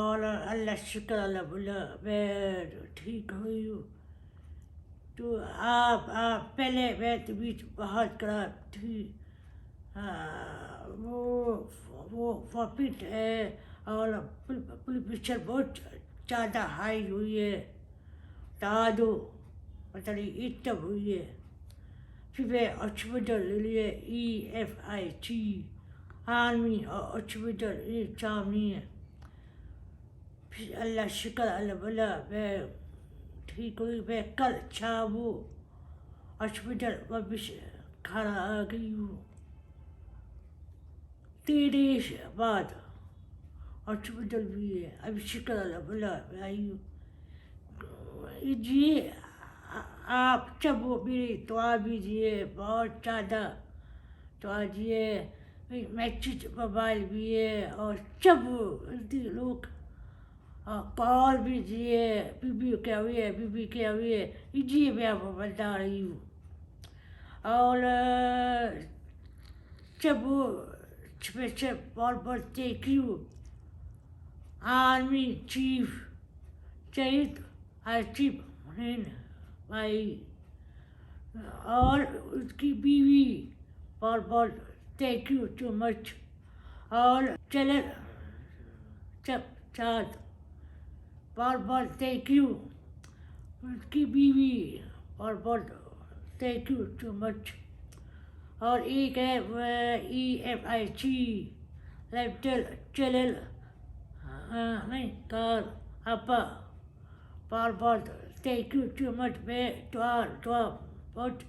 और अल्लाह शुक्र अल्लाह बोला मैं ठीक हुई हूँ। तो आप पहले मैं तबीयत बहुत खराब थी। वो फॉपिट है और ब्लड प्रेशर बहुत ज़्यादा हाई हुई है। दादो पता नहीं इतना हुई है। फिर मैं हॉस्पिटल ले लिए EFIT आर्मी हॉस्पिटल सामने है। फिर अल्लाह शुक्र अल्लाह बोला मैं ठीक हुई। मैं कल शाम हॉस्पिटल वापस घर आ गई हूँ। 3 डेज बाद हॉस्पिटल भी है। अभी शुक्र अल्लाह बोला मैं आई हूँ। जी आप सब मेरी दुआ कीजिए बहुत ज़्यादा दुआ दिए। मैसेज मोबाइल भी है और सब लोग कॉल भी दिए। बीबी क्या हुई है, बीबी क्या हुई है, जी मैं आपको बता रही हूँ। और सब स्पेशल बहुत बहुत थैंक यू आर्मी चीफ शहीद आसिफ हुसैन भाई और उसकी बीवी बहुत बहुत थैंक यू टू मच। और चले सब साथ बहुत बहुत थैंक यू उसकी बीवी और बहुत थैंक यू टू मच। और एक है EFIC लेफ्टल चैनल नहीं कार आपा बहुत बहुत थैंक यू टू मच। मैं दुआ बहुत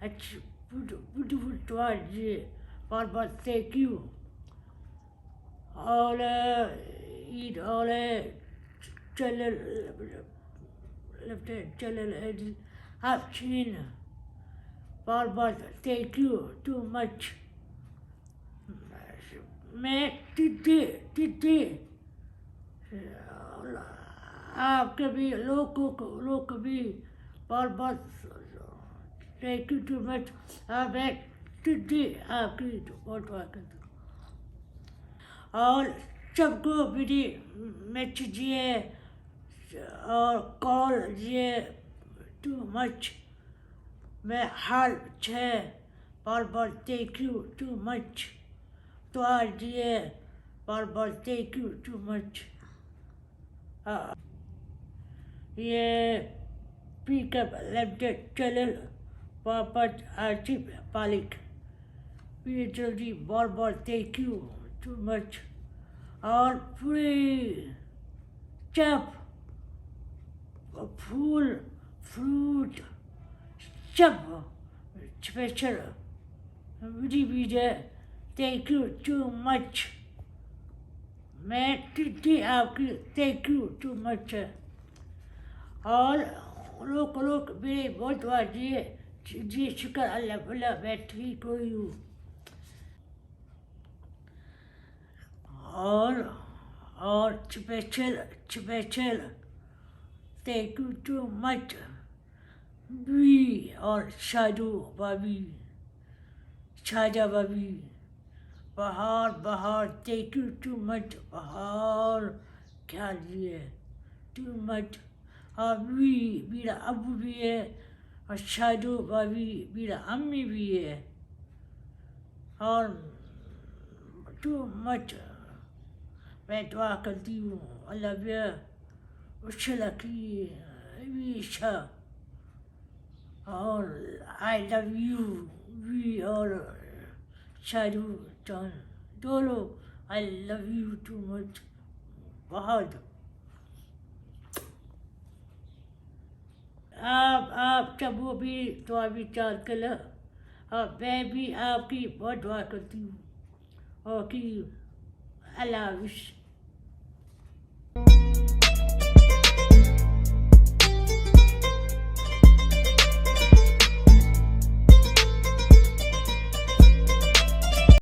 अच्छी ब्यूटीफुल दुआ दिए बहुत बहुत थैंक यू। और ईद और चैनल लेफ्टल चैनल आपसीन बहुत बहुत थैंक यू टू मच। मैं तिथि आपके भी लोगों को भी बहुत बहुत थैंक यू टू मच। मैं तिथि आपकी बहुत बहुत करती हूँ। और सबको मेरी मैसेज दिए और कॉल दिए टू मच। मैं हाल छः बहुत बहुत थैंक यू टू मच। दुआ दिए बहुत बहुत थैंक यू टू मच। ये पिकअप लेफ्टेड चैनल वापस आसिफ पालिक जल्दी बहुत बहुत थैंक यू टू मच। और पूरे चप फूल फ्रूट सब special video thank you too much. मैं तिथि आपकी थैंक यू टू मच। और लोग मेरे बहुत दुआ दिए जी शुक्र अल्लाह बोला मैं ठीक हुई हूँ। और special thank you too much भी और शाजू भाभी शाजा भाभी बाहर थैंक यू टू मच। बाहर क्या दिए टू मच। और भी मेरा अबू भी है और शाजू भाभी मेरा अम्मी भी है और टू मच। मैं दुआ करती हूँ अल्लाह भैया उछला की हमेशा। और आई लव यू भी और शाजू जान दोनों I love you too much बहुत। आप सब वो भी दुआ विचार कर लो और मैं भी आपकी बहुत दुआ करती हूँ। और कि अल्लाह हाफ़िज़।